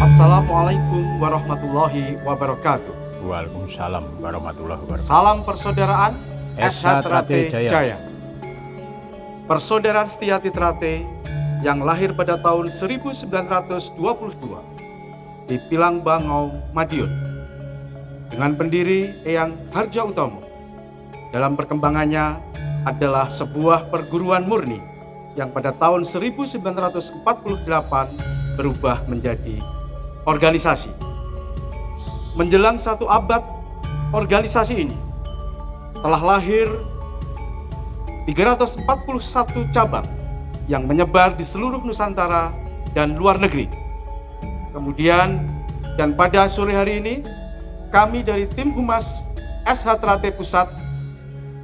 Assalamualaikum warahmatullahi wabarakatuh. Waalaikumsalam warahmatullahi wabarakatuh. Salam persaudaraan SH Trate Jaya. Jaya. Persaudaraan Setiati Trate yang lahir pada tahun 1922 di Pilang Bangau, Madiun, dengan pendiri Eyang Harja Utomo. Dalam perkembangannya adalah sebuah perguruan murni yang pada tahun 1948 berubah menjadi organisasi. Menjelang 1 abad, organisasi ini telah lahir 341 cabang yang menyebar di seluruh Nusantara dan luar negeri. Kemudian, dan pada sore hari ini, kami dari tim Humas SH Trate Pusat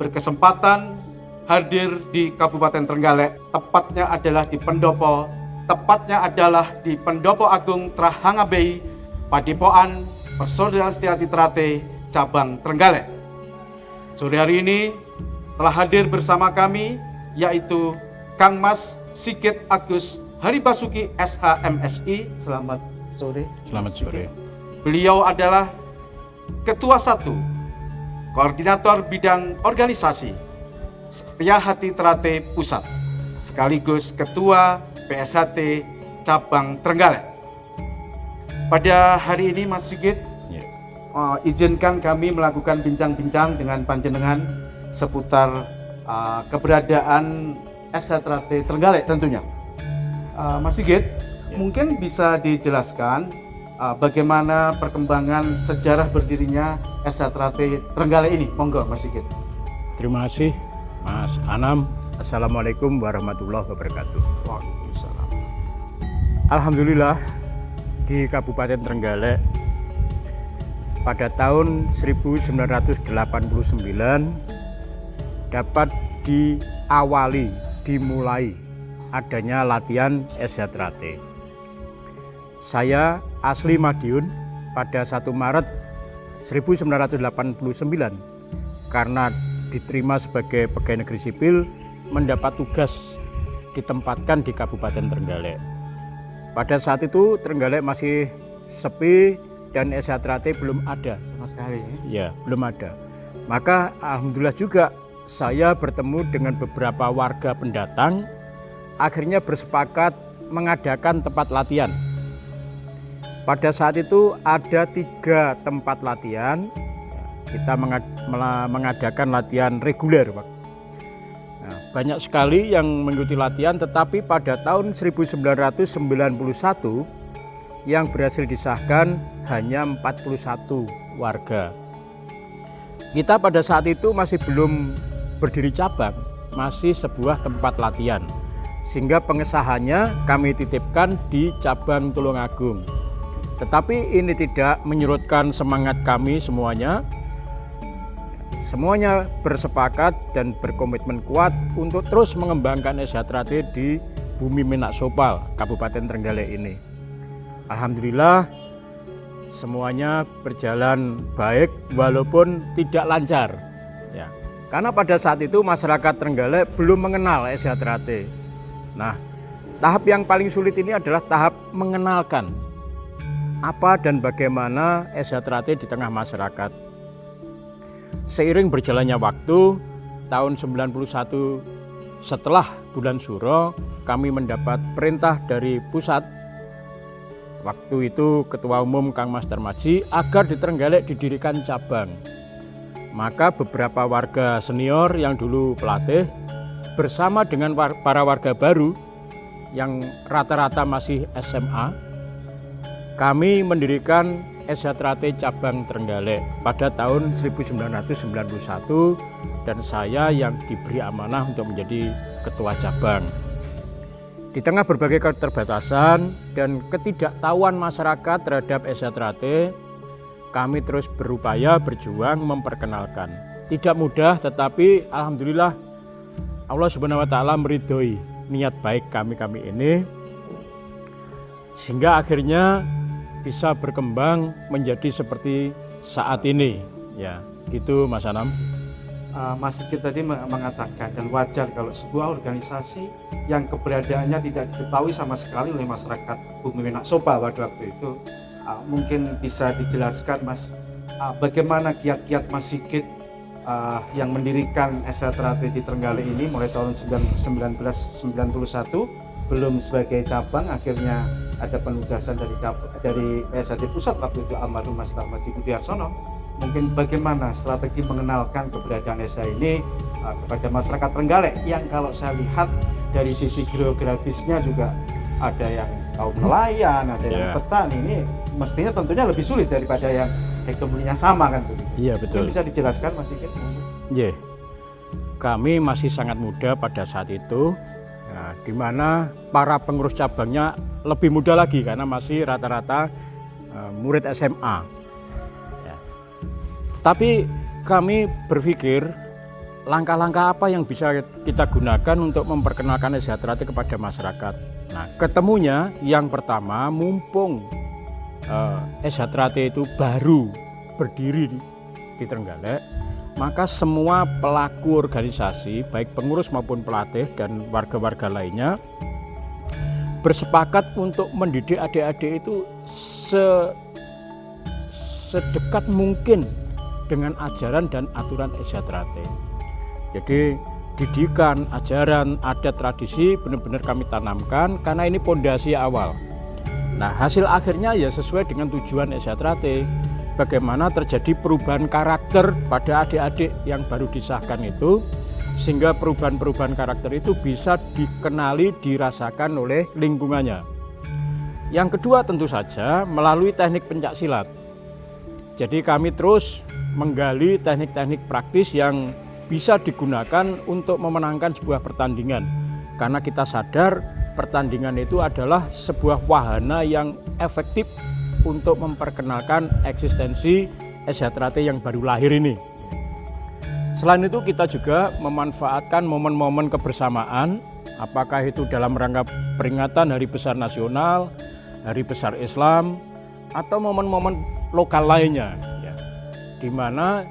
berkesempatan hadir di Kabupaten Trenggalek, tepatnya adalah di Pendopo Agung Trahangabei, Padepokan Persaudaraan Setiati Trate cabang Trenggalek. Sore hari ini telah hadir bersama kami yaitu Kang Mas Sigit Agus Haribasuki SHMSI. Selamat sore. Selamat sore. Beliau adalah Ketua 1 Koordinator Bidang Organisasi Setia Hati Trate Pusat, sekaligus Ketua PSHT Cabang Trenggalek. Pada hari ini Mas Sigit, izinkan kami melakukan bincang-bincang dengan panjenengan seputar keberadaan SH Trate Trenggalek tentunya. Mas Sigit, mungkin bisa dijelaskan bagaimana perkembangan sejarah berdirinya SH Trate Trenggalek ini? Monggo Mas Sigit. Terima kasih Mas Anam. Assalamualaikum warahmatullahi wabarakatuh. Waalaikumsalam. Alhamdulillah di Kabupaten Trenggalek pada tahun 1989 dapat dimulai adanya latihan SH Trate. Saya asli Madiun pada 1 Maret 1989 karena diterima sebagai pegawai negeri sipil, mendapat tugas ditempatkan di Kabupaten Trenggalek. Pada saat itu Trenggalek masih sepi dan SH Trate belum ada sama sekali. Ya, belum ada. Maka alhamdulillah juga saya bertemu dengan beberapa warga pendatang, akhirnya bersepakat mengadakan tempat latihan. Pada saat itu ada 3 tempat latihan. Kita mengadakan latihan reguler. Nah, banyak sekali yang mengikuti latihan, tetapi pada tahun 1991 yang berhasil disahkan hanya 41 warga. Kita pada saat itu masih belum berdiri cabang, masih sebuah tempat latihan. Sehingga pengesahannya kami titipkan di cabang Tulungagung. Tetapi ini tidak menyurutkan semangat kami semuanya. Semuanya bersepakat dan berkomitmen kuat untuk terus mengembangkan SH Trate di bumi Menak Sopal, Kabupaten Trenggalek ini. Alhamdulillah semuanya berjalan baik walaupun tidak lancar. Ya, karena pada saat itu masyarakat Trenggalek belum mengenal SH Trate. Nah, tahap yang paling sulit ini adalah tahap mengenalkan apa dan bagaimana SH Trate di tengah masyarakat. Seiring berjalannya waktu, tahun 91 setelah bulan Suro, kami mendapat perintah dari pusat. Waktu itu Ketua Umum Kang Mas Darmaji agar di Trenggalek didirikan cabang. Maka beberapa warga senior yang dulu pelatih bersama dengan para warga baru yang rata-rata masih SMA, kami mendirikan SH Trate cabang Trenggalek pada tahun 1991 dan saya yang diberi amanah untuk menjadi ketua cabang. Di tengah berbagai keterbatasan dan ketidaktahuan masyarakat terhadap SH Trate, kami terus berupaya berjuang memperkenalkan. Tidak mudah, tetapi alhamdulillah Allah Subhanahu wa taala meridhoi niat baik kami ini sehingga akhirnya bisa berkembang menjadi seperti saat ini. Ya, gitu Mas Anam. Mas Sigit tadi mengatakan, dan wajar kalau sebuah organisasi yang keberadaannya tidak diketahui sama sekali oleh masyarakat Bumi Minaksoba pada waktu itu, mungkin bisa dijelaskan Mas, bagaimana kiat-kiat Mas Sigit yang mendirikan SHTRAT di Trenggalek ini mulai tahun 1991, belum sebagai cabang, akhirnya ada penugasan dari PSHT Pusat waktu itu almarhum Mas Tarmaji Budiarsono. Mungkin bagaimana strategi mengenalkan keberadaan SH ini kepada masyarakat Trenggalek yang kalau saya lihat dari sisi geografisnya juga ada yang kaum nelayan, ada yang petani, ini mestinya tentunya lebih sulit daripada yang hegemoninya sama kan begitu. Iya betul. Mungkin bisa dijelaskan Mas Sigit? Iya. Kami masih sangat muda pada saat itu, di mana para pengurus cabangnya lebih muda lagi karena masih rata-rata murid SMA. Tapi kami berpikir langkah-langkah apa yang bisa kita gunakan untuk memperkenalkan SHTRAT kepada masyarakat. Nah, ketemunya yang pertama, mumpung SHTRAT itu baru berdiri di Trenggalek, maka semua pelaku organisasi, baik pengurus maupun pelatih dan warga-warga lainnya, bersepakat untuk mendidik adik-adik itu sedekat mungkin dengan ajaran dan aturan SHTRAT. Jadi didikan, ajaran, adat, tradisi benar-benar kami tanamkan karena ini pondasi awal. Nah, hasil akhirnya ya sesuai dengan tujuan SHTRAT. Bagaimana terjadi perubahan karakter pada adik-adik yang baru disahkan itu, sehingga perubahan-perubahan karakter itu bisa dikenali, dirasakan oleh lingkungannya. Yang kedua tentu saja melalui teknik pencaksilat. Jadi kami terus menggali teknik-teknik praktis yang bisa digunakan untuk memenangkan sebuah pertandingan. Karena kita sadar pertandingan itu adalah sebuah wahana yang efektif untuk memperkenalkan eksistensi SHTRAT yang baru lahir ini. Selain itu kita juga memanfaatkan momen-momen kebersamaan, apakah itu dalam rangka peringatan Hari Besar Nasional, Hari Besar Islam, atau momen-momen lokal lainnya. Di mana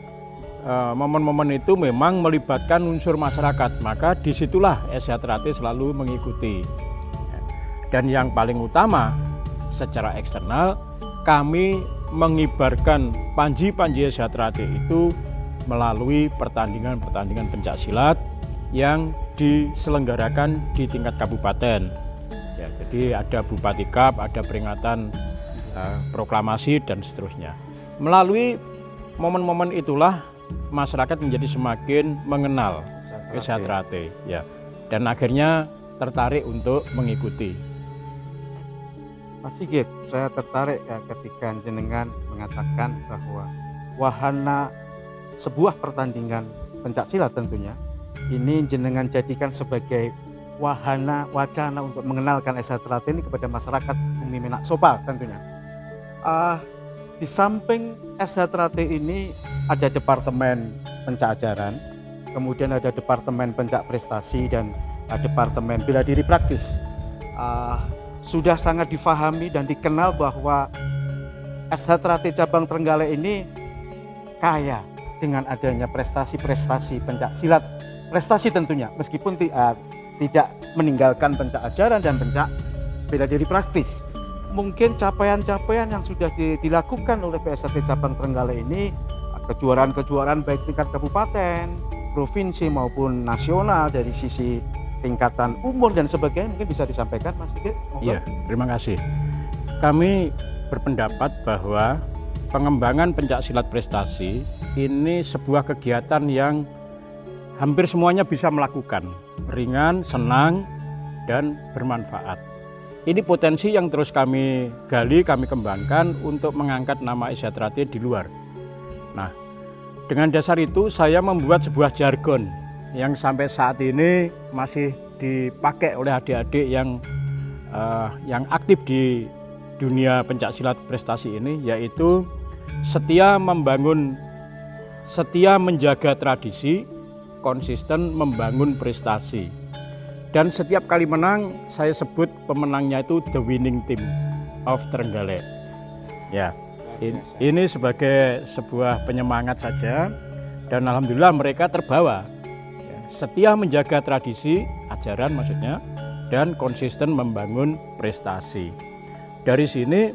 momen-momen itu memang melibatkan unsur masyarakat, maka disitulah SHTRAT selalu mengikuti. Dan yang paling utama, secara eksternal, kami mengibarkan panji-panji SHTRAT itu melalui pertandingan-pertandingan pencaksilat yang diselenggarakan di tingkat kabupaten. Ya, jadi ada Bupati Cup, ada peringatan proklamasi dan seterusnya. Melalui momen-momen itulah masyarakat menjadi semakin mengenal SHTRAT, ya, dan akhirnya tertarik untuk mengikuti. Mas Sigit, saya tertarik ya ketika jenengan mengatakan bahwa wahana sebuah pertandingan pencaksilat tentunya ini jenengan jadikan sebagai wacana untuk mengenalkan SHTRAT ini kepada masyarakat Bumi Minaksoba tentunya. Di samping SHTRAT ini ada departemen pencak ajaran, kemudian ada departemen pencak prestasi dan departemen bela diri praktis. Sudah sangat difahami dan dikenal bahwa SHTRAT cabang Trenggalek ini kaya dengan adanya prestasi-prestasi pencak silat, prestasi tentunya, meskipun tidak meninggalkan pencak ajaran dan pencak bela diri praktis. Mungkin capaian-capaian yang sudah dilakukan oleh PSHT cabang Trenggalek ini, kejuaraan-kejuaraan baik tingkat kabupaten, provinsi maupun nasional dari sisi tingkatan umur dan sebagainya, mungkin bisa disampaikan Mas Sigit? Iya, terima kasih. Kami berpendapat bahwa pengembangan pencaksilat prestasi ini sebuah kegiatan yang hampir semuanya bisa melakukan, ringan, senang, dan bermanfaat. Ini potensi yang terus kami gali, kami kembangkan untuk mengangkat nama SHTRAT di luar. Nah, dengan dasar itu saya membuat sebuah jargon yang sampai saat ini masih dipakai oleh adik-adik yang aktif di dunia pencaksilat prestasi ini, yaitu setia menjaga tradisi, konsisten membangun prestasi. Dan setiap kali menang, saya sebut pemenangnya itu the winning team of Trenggalek. Ya, ini sebagai sebuah penyemangat saja. Dan alhamdulillah mereka terbawa, ya, setia menjaga tradisi, ajaran maksudnya, dan konsisten membangun prestasi. Dari sini,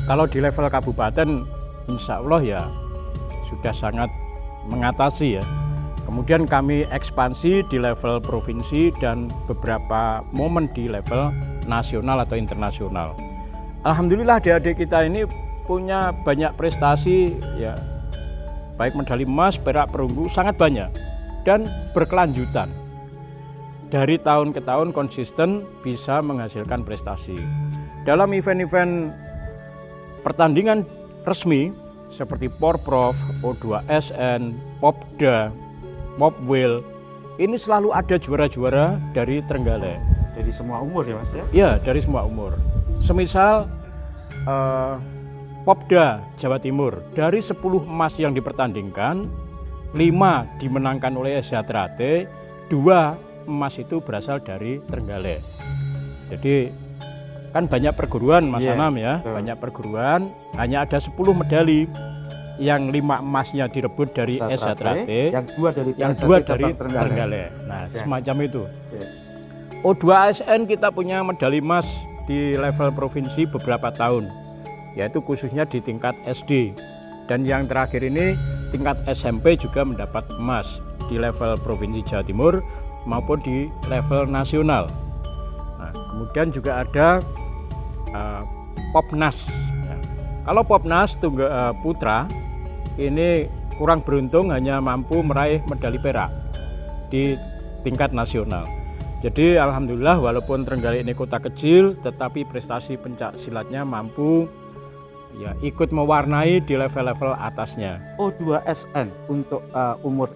kalau di level kabupaten, insya Allah ya sudah sangat mengatasi ya. Kemudian kami ekspansi di level provinsi dan beberapa momen di level nasional atau internasional. Alhamdulillah adik-adik kita ini punya banyak prestasi ya, baik medali emas, perak, perunggu, sangat banyak dan berkelanjutan. Dari tahun ke tahun konsisten bisa menghasilkan prestasi. Dalam event-event pertandingan resmi seperti Porprov, O2SN, Popda, Popwil, ini selalu ada juara-juara dari Trenggalek. Dari semua umur ya Mas ya? Ya, dari semua umur. Semisal Popda Jawa Timur, dari 10 emas yang dipertandingkan, 5 dimenangkan oleh SH Trate, 2 emas itu berasal dari Trenggalek. Jadi kan banyak perguruan Mas Anam ya, banyak perguruan, hanya ada 10 medali, yang 5 emasnya direbut dari SH Trate, yang 2 dari Trenggalek. Nah, semacam itu. O2ASN kita punya medali emas di level provinsi beberapa tahun, yaitu khususnya di tingkat SD. Dan yang terakhir ini tingkat SMP juga mendapat emas di level provinsi Jawa Timur maupun di level nasional. Nah, kemudian juga ada Popnas. Ya. Kalau Popnas putra ini kurang beruntung, hanya mampu meraih medali perak di tingkat nasional. Jadi alhamdulillah walaupun Trenggalek ini kota kecil, tetapi prestasi pencak silatnya mampu ya ikut mewarnai di level-level atasnya. O2SN untuk umur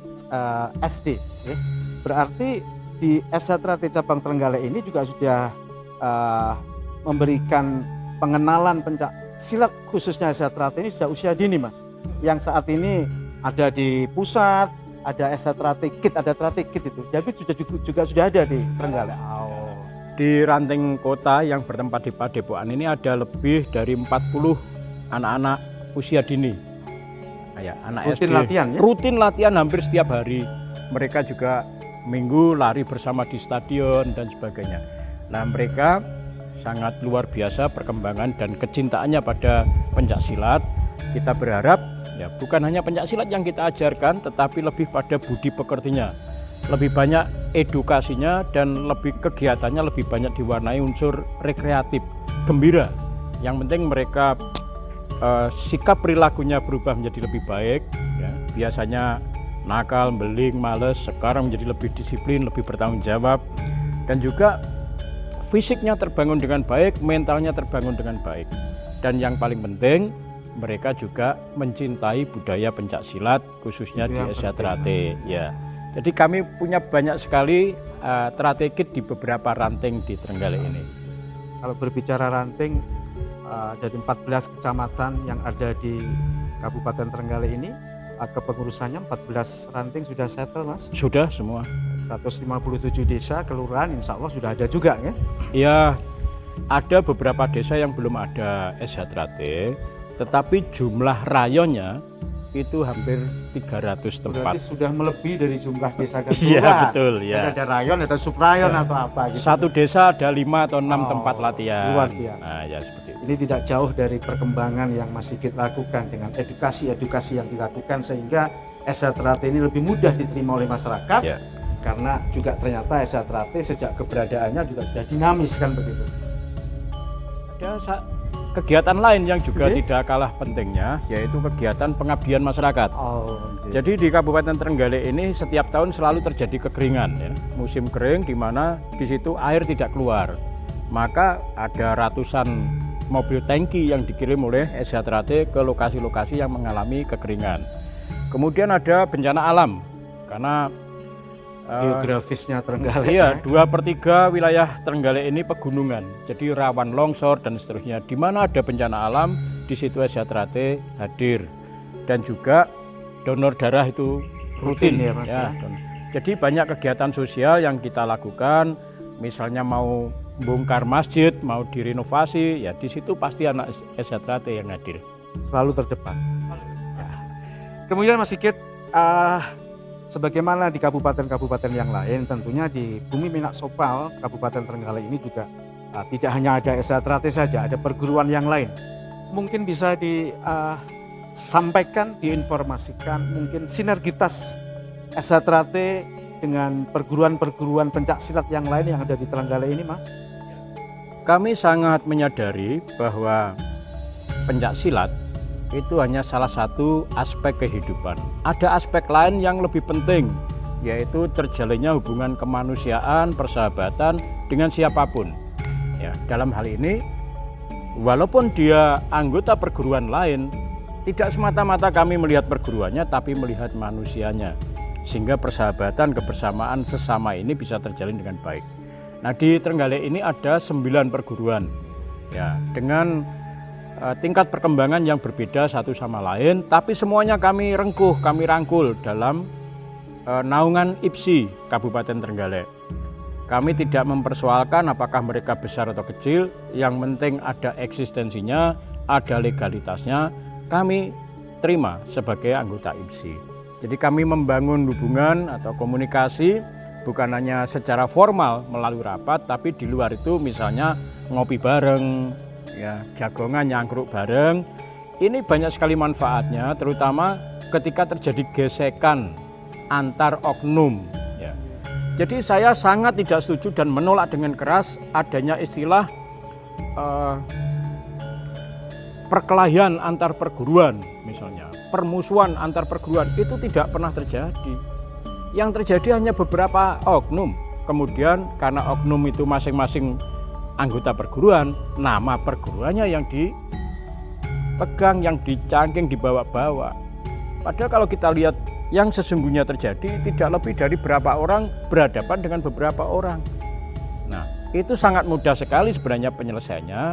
SD, ya. Berarti di SH Trate cabang Trenggalek ini juga sudah memberikan pengenalan pencak silat khususnya SH Trate ini sejak usia dini Mas. Yang saat ini ada di pusat, ada SH Trate Kit, ada Trate Kit itu. Jadi juga sudah ada di Trenggalek. Di ranting kota yang bertempat di Padepokan ini ada lebih dari 40 anak-anak usia dini. Ya, anak rutin SD. Latihan ya? Rutin latihan hampir setiap hari. Mereka juga minggu lari bersama di stadion dan sebagainya. Nah, mereka sangat luar biasa perkembangan dan kecintaannya pada pencak silat. Kita berharap ya bukan hanya pencak silat yang kita ajarkan, tetapi lebih pada budi pekertinya, lebih banyak edukasinya, dan lebih kegiatannya lebih banyak diwarnai unsur rekreatif, gembira. Yang penting mereka sikap perilakunya berubah menjadi lebih baik. Ya. Biasanya nakal, beling, males, sekarang menjadi lebih disiplin, lebih bertanggung jawab, dan juga fisiknya terbangun dengan baik, mentalnya terbangun dengan baik. Dan yang paling penting, mereka juga mencintai budaya pencak silat khususnya di SH Trate. Ya. Jadi kami punya banyak sekali Trate Kit di beberapa ranting di Trenggalek ini. Kalau berbicara ranting dari 14 kecamatan yang ada di Kabupaten Trenggalek ini, kepengurusannya 14 ranting sudah settle Mas? Sudah semua. 157 desa, kelurahan insya Allah sudah ada juga ya? Ya, ada beberapa desa yang belum ada SH Trate, tetapi jumlah rayonnya itu hampir 300 tempat. Berarti sudah melebihi dari jumlah desa dan kelurahan. Iya betul ya. Ada rayon, ada subrayon atau apa gitu. Satu desa ada 5 atau 6 tempat latihan. Luar biasa. Nah, ya seperti itu. Ini tidak jauh dari perkembangan yang Mas Sigit lakukan dengan edukasi yang dilakukan sehingga SH Trate ini lebih mudah diterima oleh masyarakat. Ya. Karena juga ternyata SH Trate sejak keberadaannya juga sudah dinamis kan begitu. Ada kegiatan lain yang juga tidak kalah pentingnya, yaitu kegiatan pengabdian masyarakat. Jadi di Kabupaten Trenggalek ini setiap tahun selalu terjadi kekeringan, ya. Musim kering di mana di situ air tidak keluar. Maka ada ratusan mobil tangki yang dikirim oleh SH Trate ke lokasi-lokasi yang mengalami kekeringan. Kemudian ada bencana alam, karena geografisnya Trenggalek. Iya, 2/3 wilayah Trenggalek ini pegunungan, jadi rawan longsor dan seterusnya. Di mana ada bencana alam, di situ SH Trate hadir, dan juga donor darah itu rutin ya, Mas, ya. Jadi banyak kegiatan sosial yang kita lakukan, misalnya mau bongkar masjid, mau direnovasi, ya di situ pasti anak SH Trate yang hadir. Selalu terdepan. Ya. Kemudian Mas Sigit, sebagaimana di kabupaten-kabupaten yang lain, tentunya di Bumi Minahsopal, Kabupaten Trenggalek ini juga tidak hanya ada SH Trate saja, ada perguruan yang lain. Mungkin bisa disampaikan, diinformasikan mungkin sinergitas SH Trate dengan perguruan-perguruan pencak silat yang lain yang ada di Trenggalek ini, Mas? Kami sangat menyadari bahwa pencak silat itu hanya salah satu aspek kehidupan. Ada aspek lain yang lebih penting, yaitu terjalinnya hubungan kemanusiaan, persahabatan dengan siapapun. Ya, dalam hal ini, walaupun dia anggota perguruan lain, tidak semata-mata kami melihat perguruannya, tapi melihat manusianya. Sehingga persahabatan, kebersamaan sesama ini bisa terjalin dengan baik. Nah, di Trenggalek ini ada 9 perguruan. Ya, dengan tingkat perkembangan yang berbeda satu sama lain, tapi semuanya kami rangkul dalam naungan IPSI Kabupaten Trenggalek. Kami tidak mempersoalkan apakah mereka besar atau kecil, yang penting ada eksistensinya, ada legalitasnya, kami terima sebagai anggota IPSI. Jadi kami membangun hubungan atau komunikasi bukan hanya secara formal melalui rapat, tapi di luar itu misalnya ngopi bareng, ya, jagongan nyangkruk bareng. Ini banyak sekali manfaatnya, terutama ketika terjadi gesekan antar oknum. Ya. Jadi saya sangat tidak setuju dan menolak dengan keras adanya istilah perkelahian antar perguruan, misalnya permusuhan antar perguruan, itu tidak pernah terjadi. Yang terjadi hanya beberapa oknum. Kemudian karena oknum itu masing-masing anggota perguruan, nama perguruannya yang dipegang, yang dicangking, dibawa-bawa. Padahal kalau kita lihat yang sesungguhnya terjadi, tidak lebih dari berapa orang berhadapan dengan beberapa orang. Nah, itu sangat mudah sekali sebenarnya penyelesaiannya,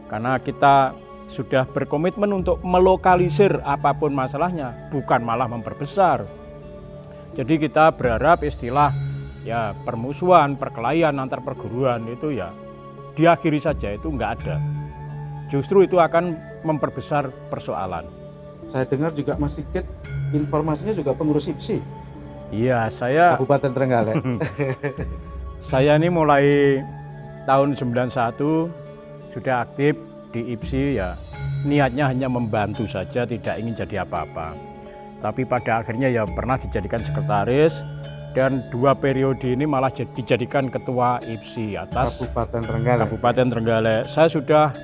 karena kita sudah berkomitmen untuk melokalisir apapun masalahnya, bukan malah memperbesar. Jadi kita berharap istilah ya permusuhan, perkelahian antar perguruan itu ya diakhiri saja, itu enggak ada. Justru itu akan memperbesar persoalan. Saya dengar juga Mas Sigit informasinya juga pengurus IPSI. Iya, saya Kabupaten Trenggalek. Saya ini mulai tahun 91 sudah aktif di IPSI, ya. Niatnya hanya membantu saja, tidak ingin jadi apa-apa. Tapi pada akhirnya ya pernah dijadikan sekretaris, dan 2 periode ini malah dijadikan ketua IPSI atas Kabupaten Trenggalek. Saya sudah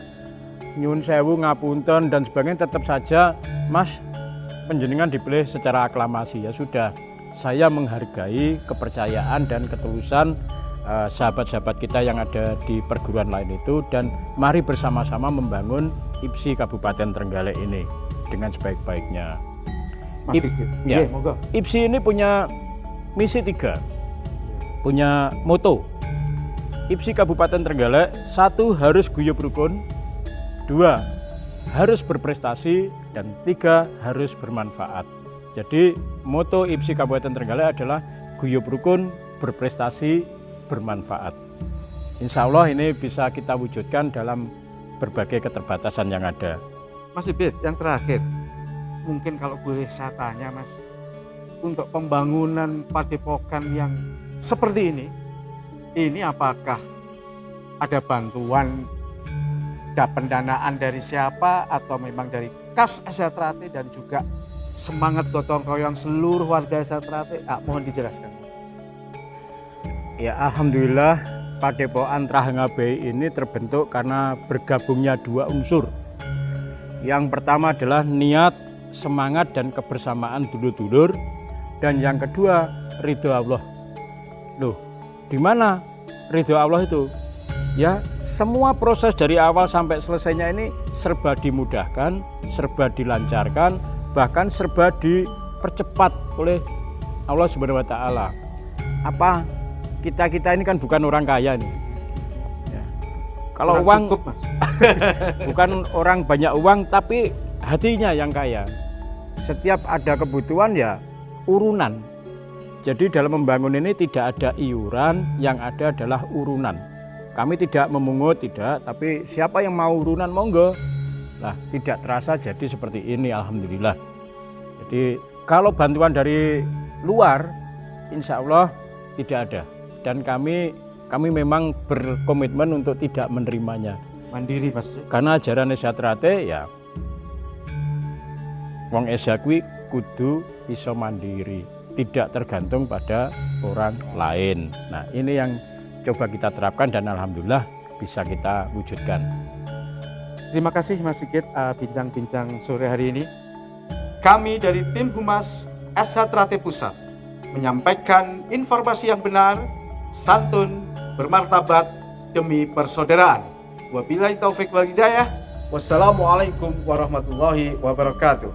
nyun sewu, ngapunten dan sebagainya, tetap saja Mas panjenengan dipilih secara aklamasi. Ya sudah, saya menghargai kepercayaan dan ketulusan sahabat-sahabat kita yang ada di perguruan lain itu, dan mari bersama-sama membangun IPSI Kabupaten Trenggalek ini dengan sebaik-baiknya. IPSI ini punya misi 3, punya moto. IPSI Kabupaten Trenggalek, 1 harus guyub rukun, 2 harus berprestasi, dan 3 harus bermanfaat. Jadi moto IPSI Kabupaten Trenggalek adalah guyub rukun, berprestasi, bermanfaat. Insya Allah ini bisa kita wujudkan dalam berbagai keterbatasan yang ada. Mas Ibit, yang terakhir, mungkin kalau boleh saya tanya Mas, untuk pembangunan padepokan yang seperti ini apakah ada bantuan, ada pendanaan dari siapa, atau memang dari kas SH Trate dan juga semangat gotong royong seluruh warga SH Trate? Mohon dijelaskan. Ya, alhamdulillah Padepokan Trahangabe ini terbentuk karena bergabungnya 2 unsur. Yang pertama adalah niat, semangat dan kebersamaan dulur-dulur, dan yang kedua ridho Allah. Loh, di mana ridho Allah itu? Ya, semua proses dari awal sampai selesainya ini serba dimudahkan, serba dilancarkan, bahkan serba dipercepat oleh Allah Subhanahu wa taala. Apa kita ini kan bukan orang kaya nih. Ya. Kalau orang uang cukup, Mas. bukan orang banyak uang, tapi hatinya yang kaya. Setiap ada kebutuhan ya urunan. Jadi dalam membangun ini tidak ada iuran, yang ada adalah urunan. Kami tidak memungut, tidak, tapi siapa yang mau urunan monggo. Nah, tidak terasa jadi seperti ini, alhamdulillah. Jadi Kalau bantuan dari luar, insya Allah tidak ada. Dan kami memang berkomitmen untuk tidak menerimanya. Mandiri Mas. Karena ajaran Sejahtera ya, wong Esa kuwi kudu iso mandiri, tidak tergantung pada orang lain. Nah, ini yang coba kita terapkan dan alhamdulillah bisa kita wujudkan. Terima kasih Mas Sigit bincang-bincang sore hari ini. Kami dari tim Humas SH Pusat menyampaikan informasi yang benar, santun, bermartabat demi persaudaraan. Wabillahi taufik wal hidayah. Wassalamualaikum warahmatullahi wabarakatuh.